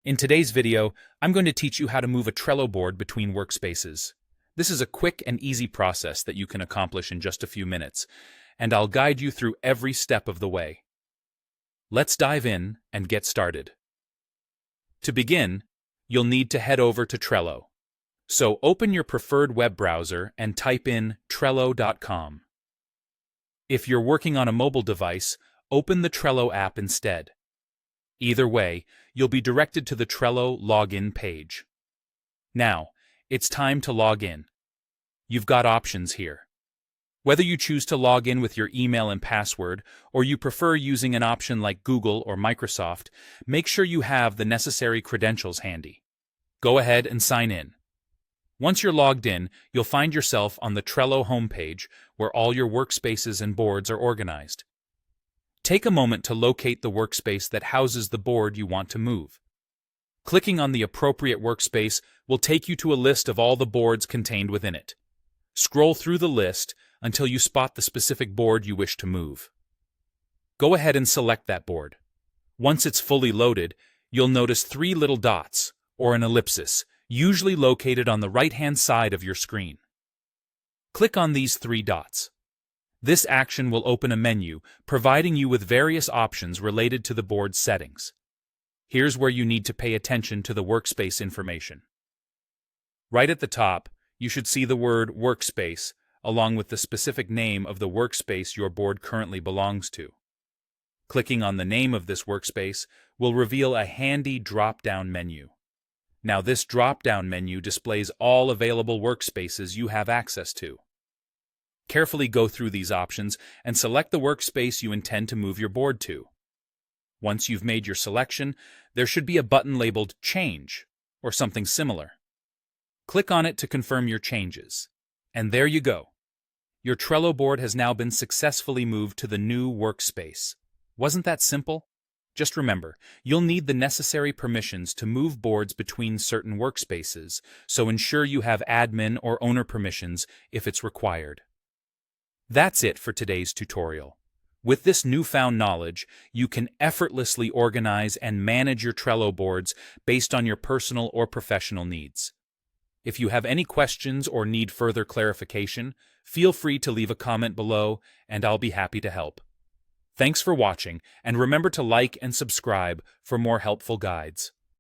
In today's video, I'm going to teach you how to move a Trello board between workspaces. This is a quick and easy process that you can accomplish in just a few minutes, and I'll guide you through every step of the way. Let's dive in and get started. To begin, you'll need to head over to Trello. So open your preferred web browser and type in Trello.com. If you're working on a mobile device, open the Trello app instead. Either way, you'll be directed to the Trello login page. Now, it's time to log in. You've got options here. Whether you choose to log in with your email and password, or you prefer using an option like Google or Microsoft, make sure you have the necessary credentials handy. Go ahead and sign in. Once you're logged in, you'll find yourself on the Trello homepage where all your workspaces and boards are organized. Take a moment to locate the workspace that houses the board you want to move. Clicking on the appropriate workspace will take you to a list of all the boards contained within it. Scroll through the list until you spot the specific board you wish to move. Go ahead and select that board. Once it's fully loaded, you'll notice three little dots, or an ellipsis, usually located on the right-hand side of your screen. Click on these three dots. This action will open a menu, providing you with various options related to the board's settings. Here's where you need to pay attention to the workspace information. Right at the top, you should see the word Workspace, along with the specific name of the workspace your board currently belongs to. Clicking on the name of this workspace will reveal a handy drop-down menu. Now this drop-down menu displays all available workspaces you have access to. Carefully go through these options and select the workspace you intend to move your board to. Once you've made your selection, there should be a button labeled Change, or something similar. Click on it to confirm your changes. And there you go. Your Trello board has now been successfully moved to the new workspace. Wasn't that simple? Just remember, you'll need the necessary permissions to move boards between certain workspaces, so ensure you have admin or owner permissions if it's required. That's it for today's tutorial. With this newfound knowledge, you can effortlessly organize and manage your Trello boards based on your personal or professional needs. If you have any questions or need further clarification, feel free to leave a comment below, and I'll be happy to help. Thanks for watching, and remember to like and subscribe for more helpful guides.